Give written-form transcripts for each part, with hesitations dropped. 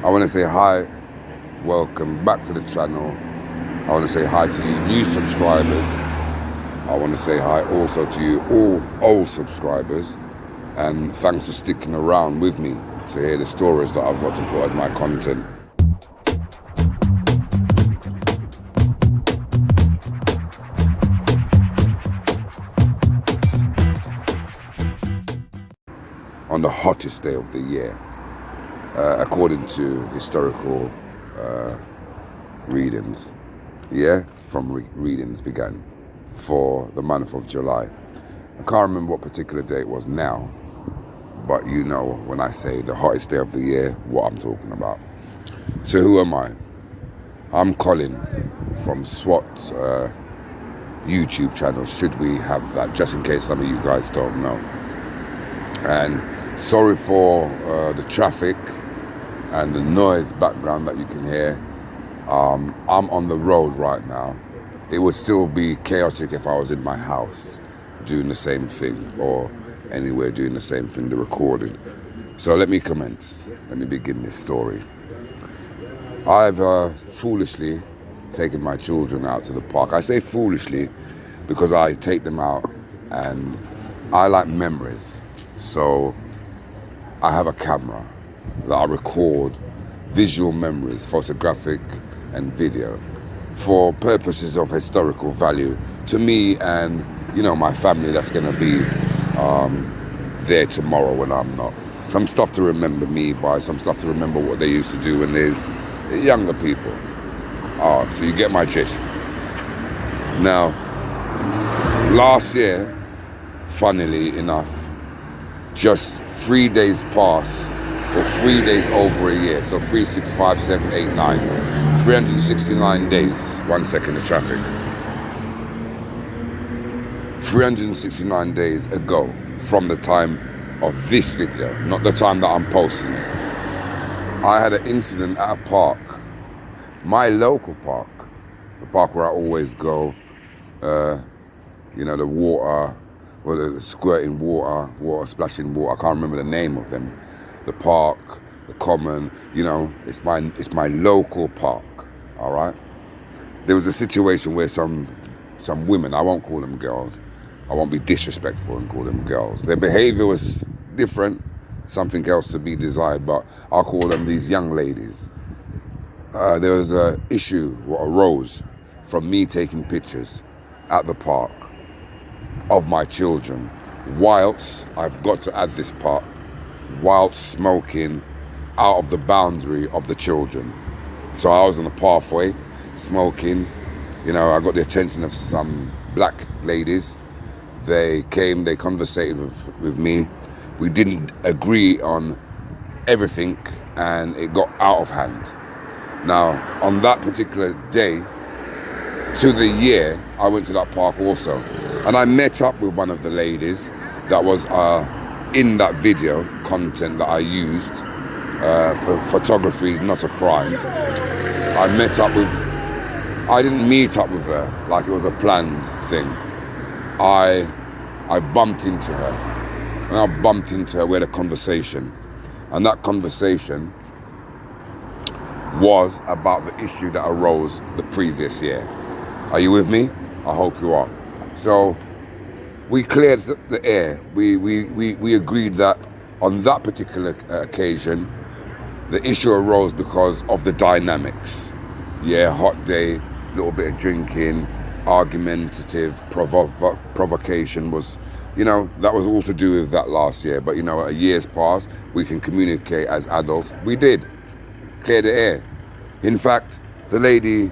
I want to say hi, welcome back to the channel. I want to say hi to you new subscribers. I want to say hi also to you all old subscribers, and thanks for sticking around with me to hear the stories that I've got to put as my content. On the hottest day of the year, according to historical readings, readings began for the month of July. I can't remember what particular day it was now, but you know when I say the hottest day of the year, what I'm talking about. So who am I? I'm Colin from SWAT YouTube channel, should we have that, just in case some of you guys don't know. And sorry for the traffic and the noise background that you can hear. I'm on the road right now. It would still be chaotic if I was in my house doing the same thing, or anywhere doing the same thing, the recording. So let me commence. Let me begin this story. I've foolishly taken my children out to the park. I say foolishly because I take them out and I like memories. So I have a camera that I record visual memories, photographic and video, for purposes of historical value to me and, you know, my family that's going to be there tomorrow when I'm not. Some stuff to remember me by, some stuff to remember what they used to do when there's younger people. So you get my gist. Now, last year, funnily enough, just 3 days past, or 3 days over a year, so 3, 6, 5, 7, 8, 9, 369 days, 1 second of traffic, 369 days ago from the time of this video, not the time that I'm posting it, I had an incident at a park, my local park, the park where I always go, you know, the water, or the squirting water splashing water, I can't remember the name of them. The park, the common, you know, it's my local park, all right? There was a situation where some women, I won't call them girls, I won't be disrespectful and call them girls. Their behavior was different, something else to be desired, but I'll call them these young ladies. There was an issue what arose from me taking pictures at the park of my children, whilst, I've got to add this part, whilst smoking out of the boundary of the children. So I was on the pathway, smoking, you know, I got the attention of some black ladies. They came, they conversated with me. We didn't agree on everything and it got out of hand. Now, on that particular day, to the year, I went to that park also. And I met up with one of the ladies that was in that video content that I used. For photography is not a crime. I didn't meet up with her like it was a planned thing. I bumped into her. And I bumped into her, we had a conversation. And that conversation was about the issue that arose the previous year. Are you with me? I hope you are. So we cleared the air. We agreed that on that particular occasion, the issue arose because of the dynamics. Yeah, hot day, little bit of drinking, argumentative, provocation was, you know, that was all to do with that last year. But, you know, a year's passed, we can communicate as adults. We did clear the air. In fact, the lady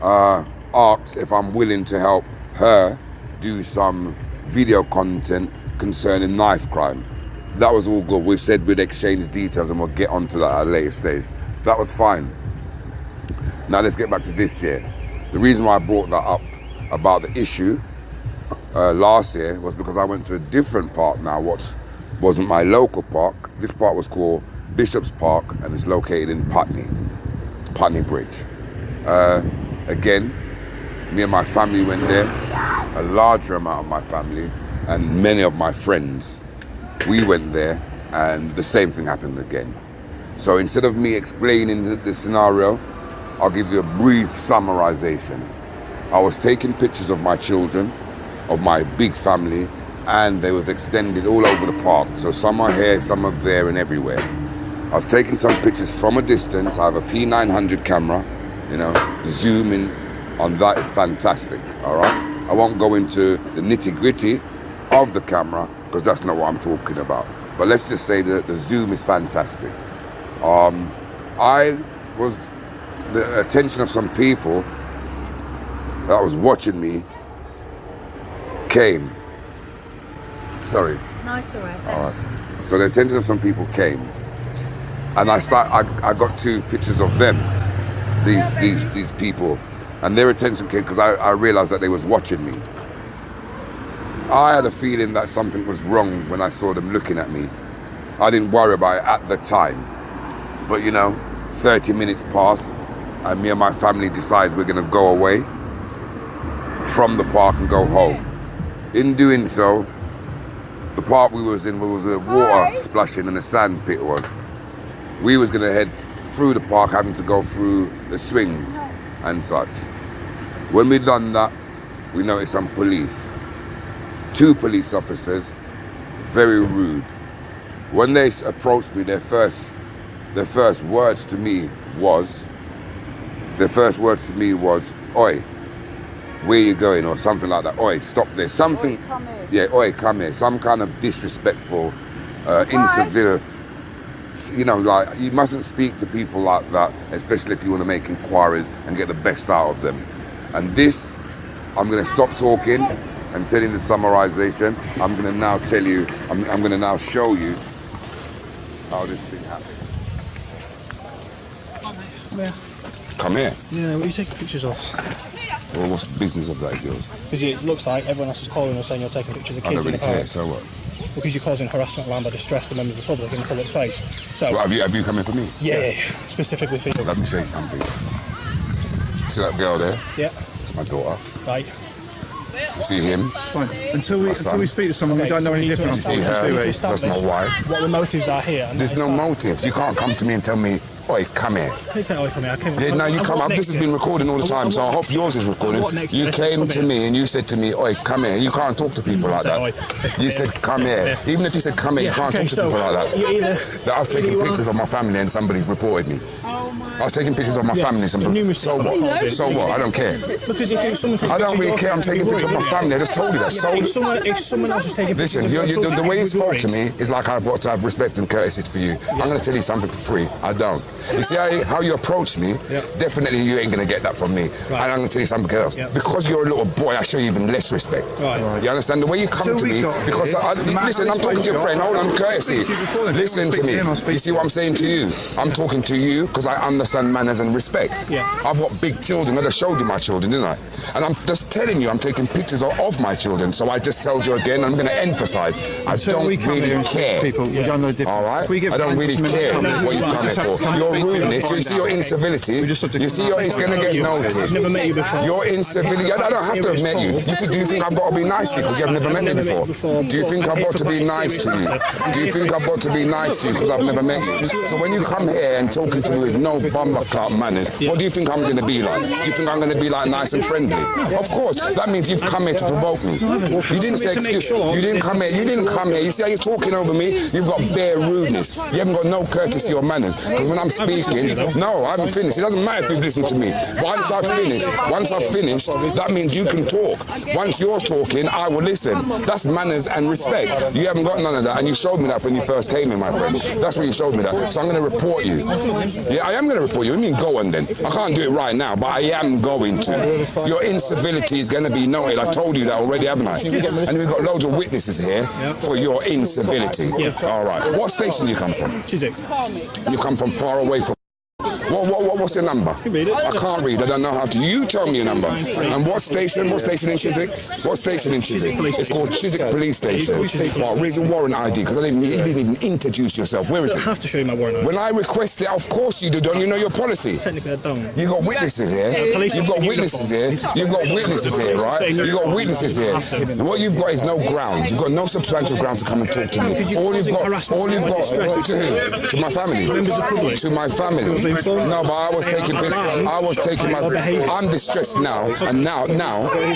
asked if I'm willing to help her do some video content concerning knife crime. That was all good. We said we'd exchange details and we'll get onto that at a later stage. That was fine. Now let's get back to this year. The reason why I brought that up about the issue last year was because I went to a different park now, which wasn't my local park. This park was called Bishop's Park and it's located in Putney Bridge. Again, me and my family went there, a larger amount of my family and many of my friends. We went there and the same thing happened again. So instead of me explaining the scenario, I'll give you a brief summarization. I was taking pictures of my children, of my big family, and they was extended all over the park. So some are here, some are there, and everywhere. I was taking some pictures from a distance. I have a P900 camera, you know, zooming on that is fantastic, all right? I won't go into the nitty-gritty of the camera because that's not what I'm talking about. But let's just say that the zoom is fantastic. The attention of some people that was watching me came. Sorry. Nice, all right. All right. So the attention of some people came, and I got 2 pictures of them, these people, and their attention came because I realized that they was watching me. I had a feeling that something was wrong when I saw them looking at me. I didn't worry about it at the time, but you know, 30 minutes passed, and me and my family decided we're gonna go away from the park and go home. In doing so, the park we was in was a water splashing and a sand pit was. We was gonna head through the park, having to go through the swings and such. When we done that, we noticed some police. 2 police officers, very rude. When they approached me, their first words to me was, "Oi, where you going?" or something like that. "Oi, stop there." Something. Oi, come here. Yeah, "Oi, come here." Some kind of disrespectful, incivil. You know, like, you mustn't speak to people like that, especially if you want to make inquiries and get the best out of them. And this, I'm going to stop talking and telling the summarization. I'm going to now tell you, I'm going to now show you how this thing happened. Yeah. Come here. Yeah, what are you taking pictures of? Well, what's the business of that is yours? Because it looks like everyone else is calling us saying you're taking pictures of I kids don't in really the care, park. so what? Because you're causing harassment around by distress to members of the public in the public place. So, Well, have you come in for me? yeah, specifically for you. Let me show you something. See that girl there? Yeah, That's my daughter. right. You see him? Fine. Until we speak to someone, we don't know any you need to different. see establish- her? you need to That's my establish wife. What the motives are here. And There's no motives. You can't come to me and tell me, "Oi, come here." It's not come here. I came. Yeah, now you come up. This has been recording all the time, so I hope yours is recording. You came to me and you said to me, "Oi, come here." You can't talk to people like that. You said, "Come here." Even if you said, "Come here," you can't talk to people like that. That I was taking pictures of my family and somebody's reported me. I was taking pictures of my family and somebody. So what? So what? I don't care. Because if it was someone taking I don't pictures really of care. I'm taking pictures of my family. I just told you that. So if someone else was taking listen, pictures of the way you would spoke worry. to me is like I've got to have respect and courtesy for you. I'm going to tell you something for free. I don't. You see how you approach me? Yeah. Definitely you ain't going to get that from me. Right. And I'm going to tell you something else. Yeah. Because you're a little boy, I show you even less respect. Right. You understand? The way you come to me, because listen, I'm talking to your friend. Hold on, courtesy. Listen to me. You see what I'm saying to you? I'm talking to you because I understand manners and respect. Yeah. I've got big children. I just showed you my children, didn't I? And I'm just telling you, I'm taking pictures of my children. So I just told you again, I'm going to emphasize, I don't really care. People, we don't know different. All right? I don't really care what you've come here for. Your rudeness, you see your incivility, you see it's going to get noticed. I've never met you before. Your incivility, I don't have to have met you. Do you think I've got to be nice to you because you've never met me before? Do you think I've got to be nice to you? Do you think I've got to be nice to you because I've never met you? So when you come here and talking to me with no bumper clout manners, what do you think I'm going to be like? You think I'm going to be like nice and friendly? Of course, that means you've come here to provoke me. You didn't say excuse. You didn't come here. You didn't come here. You see how you're talking over me? You've got bare rudeness. You haven't got no courtesy or manners. Because when I'm speaking, no, I haven't finished. It doesn't matter if you've listened to me. Once I've finished, that means you can talk. Once you're talking, I will listen. That's manners and respect. You haven't got none of that, and you showed me that when you first came in, my friend. That's when you showed me that. So I'm going to report you. Yeah, I am going to report you. I mean, go on then. I can't do it right now, but I am going to. Your incivility is going to be noted. I've told you that already, haven't I? And we've got loads of witnesses here for your incivility. All right. What station do you come from? Chiswick. You come from far away from. What's your number? You read it. I can't read. I don't know how to. You tell me your number. And what station? What station in Chiswick? What station in Chiswick? It's called Chiswick Police Station. Well, where's your warrant ID? Because you didn't even introduce yourself. Where is I it? have to show you my warrant ID. When I request it, of course you do. Don't you know your policy? Technically, I don't. You've got witnesses here. Police You've got officer witnesses here. You've got witnesses here, right? You've got witnesses here. What you've got is no grounds. You've got no substantial grounds to come and talk to me. All you've got to who? To my family. To my family. No, but I was taking my. I'm distressed now, and now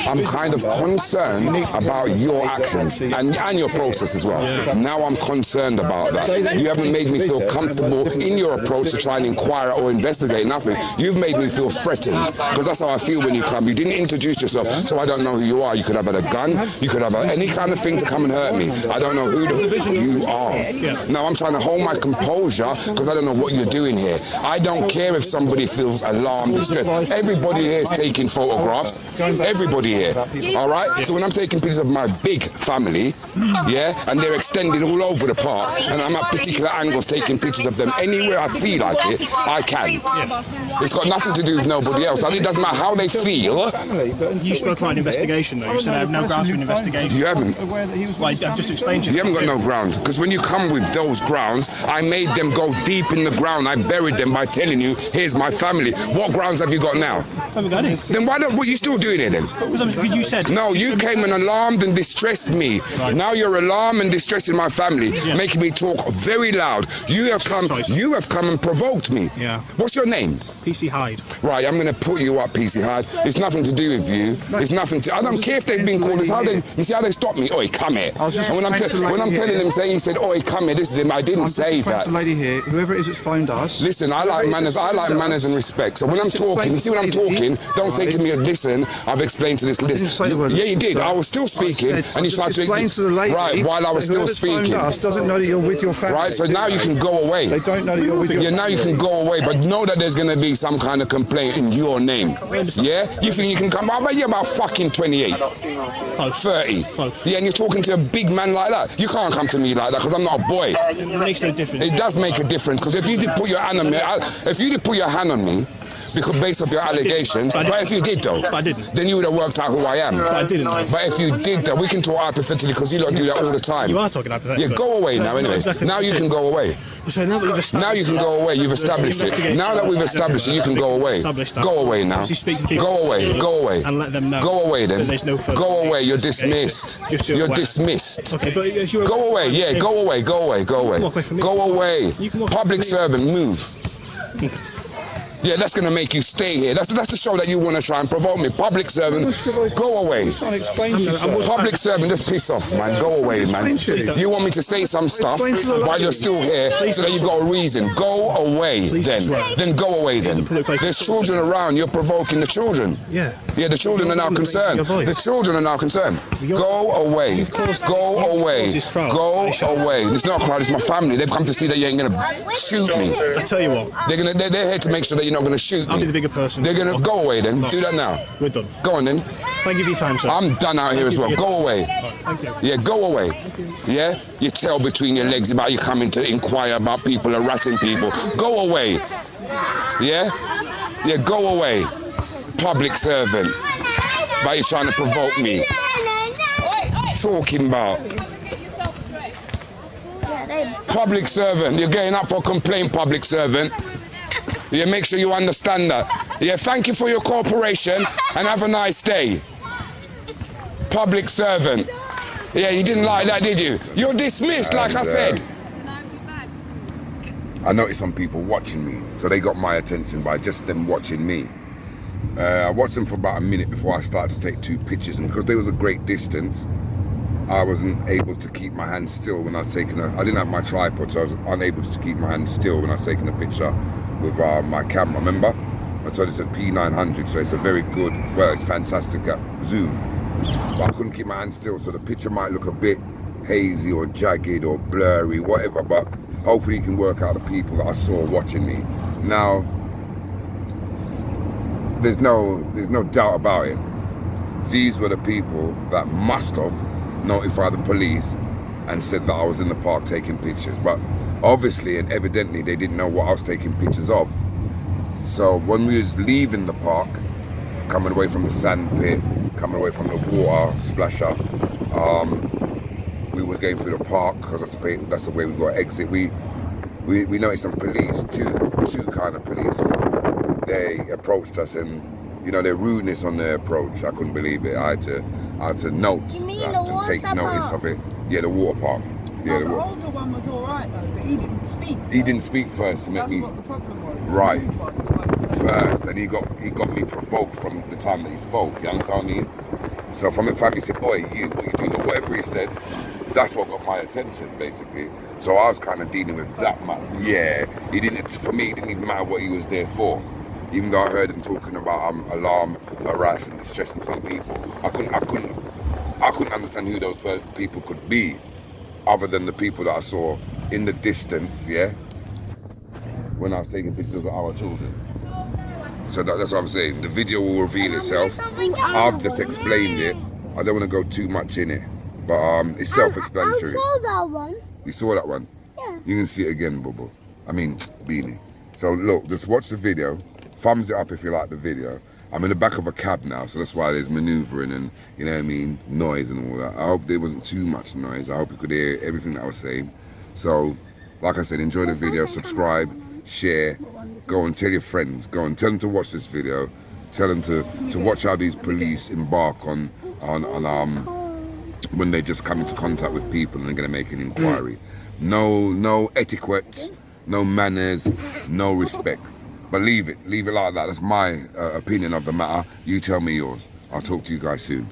I'm kind of concerned about your actions and your process as well. Now I'm concerned about that. You haven't made me feel comfortable in your approach to try and inquire or investigate nothing. You've made me feel threatened, because that's how I feel when you come. You didn't introduce yourself, so I don't know who you are. You could have had a gun, you could have had any kind of thing to come and hurt me. I don't know who you are. Now I'm trying to hold my composure, because I don't know what you're doing here. I don't care if somebody feels alarmed, distressed. Everybody here is taking photographs. Everybody here. All right? So when I'm taking pictures of my big family, and they're extended all over the park, and I'm at particular angles taking pictures of them anywhere I feel like it, I can. It's got nothing to do with nobody else. It doesn't matter how they feel. You spoke about an investigation, though. You said I have no grounds for an investigation. You haven't. Well, I've just explained to you. You haven't got no grounds, because when you come with those grounds, I made them go deep in the ground. I buried them by telling you, here's my family. What grounds have you got now? I haven't got any. Then what are you still doing it then? Because you said... No, you came and alarmed and distressed me. Right. Now you're alarmed and distressing my family, making me talk very loud. You have come and provoked me. Yeah. What's your name? PC Hyde. Right, I'm going to put you up, PC Hyde. It's nothing to do with you. It's nothing to... I don't care if they've been called. It's how they... You see how they stop me? Oi, come here. And when I'm telling him, he said, oi, come here, this is him. I didn't say that. The lady here, whoever it is that's phoned us. Listen, I like manners and respect. So when I'm talking, you see when I'm talking, don't say to me, listen, I've explained to this list. Yeah, you did. I was still speaking, and you tried to explain to the lady. Right, while I was still speaking. Us doesn't know that you're with your family. Right, so now you can go away. They don't know that you're with your family. Yeah, now you can go away, but know that there's going to be some kind of complaint in your name. Yeah? You think you can come? I bet you're about fucking 28. Close. 30. Close. Yeah, and you're talking to a big man like that. You can't come to me like that, because I'm not a boy. It makes no difference. It does make a difference, because if you did put your hand on me, because based off your allegations, but if you did though, But I didn't. then you would have worked out who I am. But I didn't. But if you did though, we can talk hypothetically, because you don't do that all the time. You are talking hypothetically. Yeah, go away now anyway. Exactly now you can go away. So now that we've established... Now you can go away, you've established it. Now that we've established it, you can go away. Go away now. Go away, go away. And let them know. Go away then. There's no further... Go away, you're dismissed. You're dismissed. Okay, but you're... Go away, yeah, go away, go away, go away. Go away. Public servant, move. Yeah, that's going to make you stay here. That's to show that you want to try and provoke me. Public servant, go away. Public servant, just piss off, man. Go away, man. You want me to say some stuff while you're still here so that you've got a reason. Go away then. Then go away then. There's children around. You're provoking the children. Yeah. Yeah, the children are now concerned. The children are now concerned. Go away. Go away. Go away. It's not a crowd, it's my family. They've come to see that you ain't going to shoot me. I tell you what. They're here to make sure that you're not going to shoot me. I'll be the bigger person. They're going to go away then. Do that now. We're done. Go on then. Thank you for your time, sir. I'm done out here as well. Go away. Thank you. Yeah, go away. Yeah? Your tail between your legs about you coming to inquire about people, harassing people. Go away. Yeah? Yeah, go away. Public servant. About you trying to provoke me. Talking about. Public servant. You're getting up for complaint, public servant. Yeah, make sure you understand that. Yeah, thank you for your cooperation and have a nice day. Public servant. Yeah, you didn't like that, did you? You're dismissed, like I said. I noticed some people watching me, so they got my attention by just them watching me. I watched them for about a minute before I started to take 2 pictures, and because there was a great distance, I wasn't able to keep my hand still when I was taking I didn't have my tripod, so I was unable to keep my hand still when I was taking a picture with my camera, remember? I told you it's a P900, so it's a very good, well, it's fantastic at zoom. But I couldn't keep my hand still, so the picture might look a bit hazy or jagged or blurry, whatever, but hopefully you can work out the people that I saw watching me. Now, there's no doubt about it. These were the people that must have notified the police and said that I was in the park taking pictures. But obviously and evidently they didn't know what I was taking pictures of. So when we was leaving the park, coming away from the sand pit, coming away from the water splasher, we was going through the park because that's the way we got to exit. We noticed some police, two kind of police. They approached us, and you know their rudeness on their approach. I couldn't believe it. I had to note that and take notice of it. Yeah, the water park. Yeah, the older one was all right though, but he didn't speak. He didn't speak first to make me. That's what the problem was. Right. First, and he got me provoked from the time that he spoke. You understand what I mean? So from the time he said, "Oi, you, what you doing?" or whatever he said, that's what got my attention, basically. So I was kind of dealing with that. Yeah, for me, it didn't even matter what he was there for. Even though I heard him talking about alarm, harass, and distressing some people, I couldn't understand who those people could be, other than the people that I saw in the distance. Yeah, when I was taking pictures of our children. So that's what I'm saying. The video will reveal itself. I've just explained it. I don't want to go too much in it. But it's self-explanatory. I saw that one. You saw that one? Yeah. You can see it again, Bubble. I mean, Beanie. So look, just watch the video. Thumbs it up if you like the video. I'm in the back of a cab now, so that's why there's manoeuvring and, you know what I mean, noise and all that. I hope there wasn't too much noise. I hope you could hear everything that I was saying. So, like I said, enjoy the video, subscribe, share, go and tell your friends, go and tell them to watch this video. Tell them to watch how these police embark on when they just come into contact with people and they're going to make an inquiry. No etiquette, no manners, no respect. But leave it like that. That's my opinion of the matter. You tell me yours. I'll talk to you guys soon.